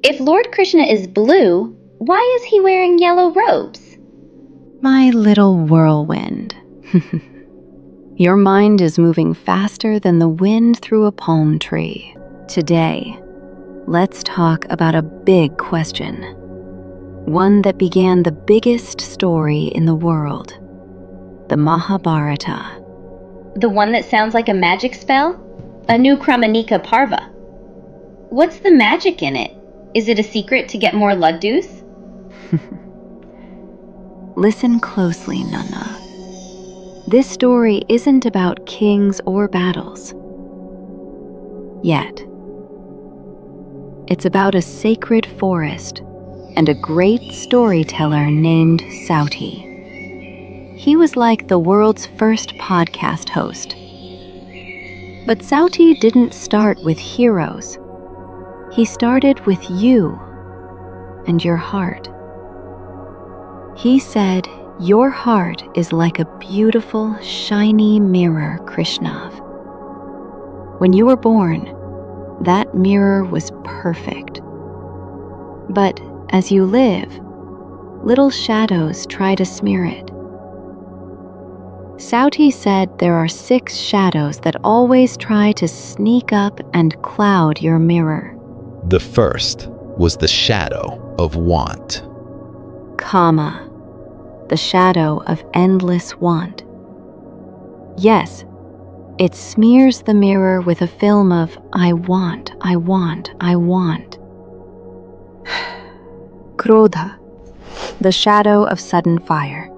If Lord Krishna is blue, why is he wearing yellow robes? My little whirlwind. Your mind is moving faster than the wind through a palm tree. Today, let's talk about a big question. One that began the biggest story in the world. The Mahabharata. The one that sounds like a magic spell? A new Kramanika Parva. What's the magic in it? Is it a secret to get more laddus? Listen closely, Nana. This story isn't about kings or battles. Yet. It's about a sacred forest and a great storyteller named Sauti. He was like the world's first podcast host. But Sauti didn't start with heroes. He started with you and your heart. He said, your heart is like a beautiful, shiny mirror, Krishna. When you were born, that mirror was perfect. But as you live, little shadows try to smear it. Sauti said there are 6 shadows that always try to sneak up and cloud your mirror. The first was the shadow of want. Kama, the shadow of endless want. Yes, it smears the mirror with a film of I want, I want, I want. Krodha, the shadow of sudden fire.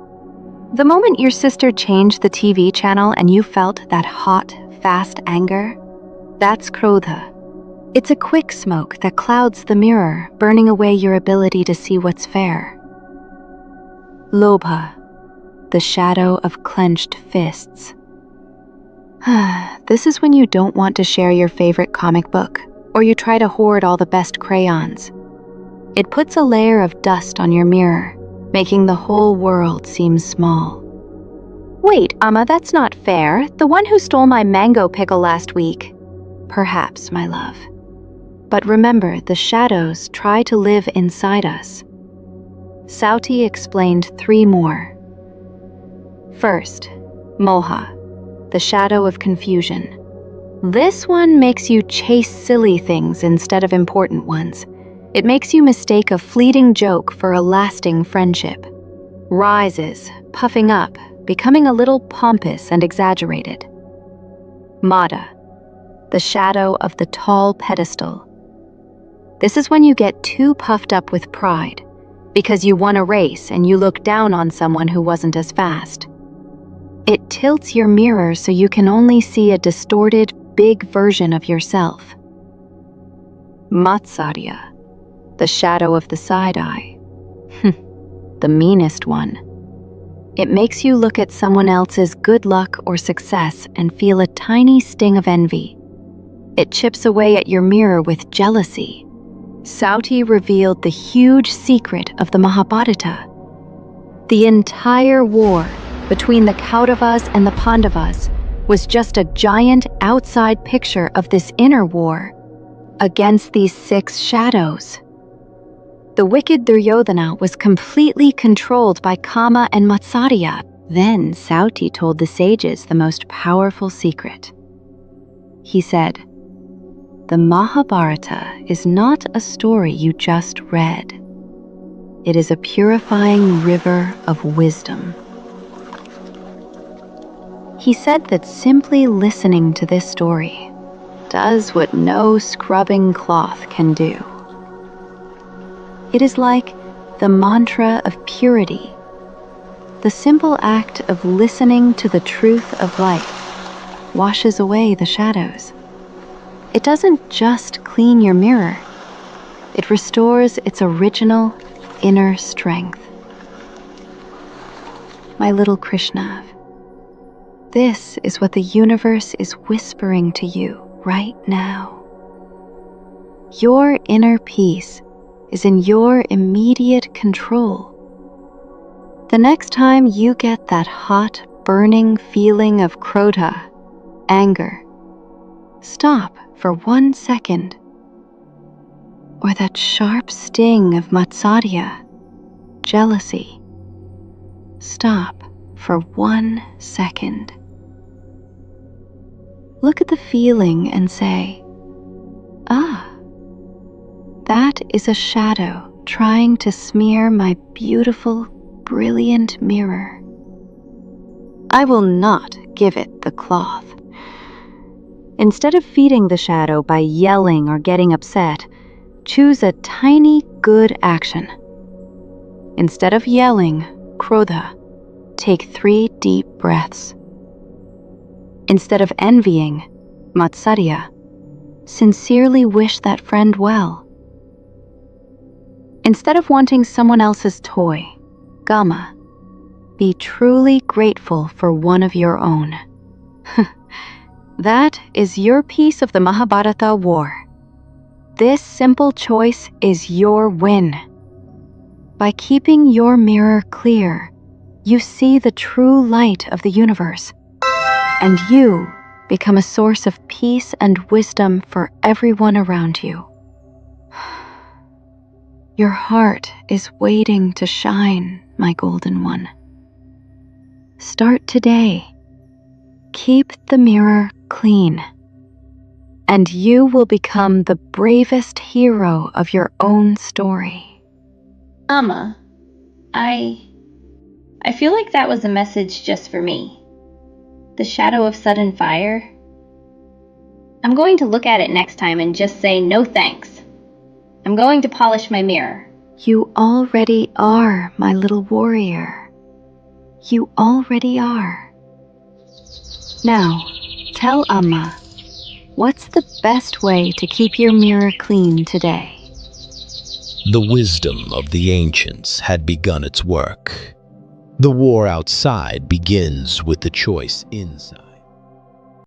The moment your sister changed the TV channel and you felt that hot, fast anger, that's Krodha. It's a quick smoke that clouds the mirror, burning away your ability to see what's fair. Lobha, the shadow of clenched fists. This is when you don't want to share your favorite comic book, or you try to hoard all the best crayons. It puts a layer of dust on your mirror, making the whole world seem small. Wait, Amma, that's not fair. The one who stole my mango pickle last week. Perhaps, my love. But remember, the shadows try to live inside us. Sauti explained 3 more. First, Moha, the shadow of confusion. This one makes you chase silly things instead of important ones. It makes you mistake a fleeting joke for a lasting friendship. Rises, puffing up, becoming a little pompous and exaggerated. Mada, the shadow of the tall pedestal. This is when you get too puffed up with pride, because you won a race and you look down on someone who wasn't as fast. It tilts your mirror so you can only see a distorted, big version of yourself. Matsarya, the shadow of the side eye. The meanest one. It makes you look at someone else's good luck or success and feel a tiny sting of envy. It chips away at your mirror with jealousy. Sauti revealed the huge secret of the Mahabharata. The entire war between the Kauravas and the Pandavas was just a giant outside picture of this inner war against these 6 shadows. The wicked Duryodhana was completely controlled by Kama and Matsarya. Then Sauti told the sages the most powerful secret. He said, the Mahabharata is not a story you just read. It is a purifying river of wisdom. He said that simply listening to this story does what no scrubbing cloth can do. It is like the mantra of purity, the simple act of listening to the truth of life washes away the shadows. It doesn't just clean your mirror, it restores its original inner strength. My little Krishna, this is what the universe is whispering to you right now. Your inner peace is in your immediate control. The next time you get that hot, burning feeling of Krodha, anger, stop for 1 second. or that sharp sting of Matsarya, jealousy. Stop for 1 second. Look at the feeling and say, "Ah, that is a shadow trying to smear my beautiful, brilliant mirror. I will not give it the cloth." Instead of feeding the shadow by yelling or getting upset, choose a tiny good action. Instead of yelling, Krodha, take 3 deep breaths. Instead of envying, Matsarya, sincerely wish that friend well. Instead of wanting someone else's toy, Gama, be truly grateful for one of your own. That is your piece of the Mahabharata war. This simple choice is your win. By keeping your mirror clear, you see the true light of the universe, and you become a source of peace and wisdom for everyone around you. Your heart is waiting to shine, my golden one. Start today. Keep the mirror clean, and you will become the bravest hero of your own story. Amma, I feel like that was a message just for me. The shadow of sudden fire. I'm going to look at it next time and just say no thanks. I'm going to polish my mirror. You already are, my little warrior. You already are. Now, tell Amma, what's the best way to keep your mirror clean today? The wisdom of the ancients had begun its work. The war outside begins with the choice inside.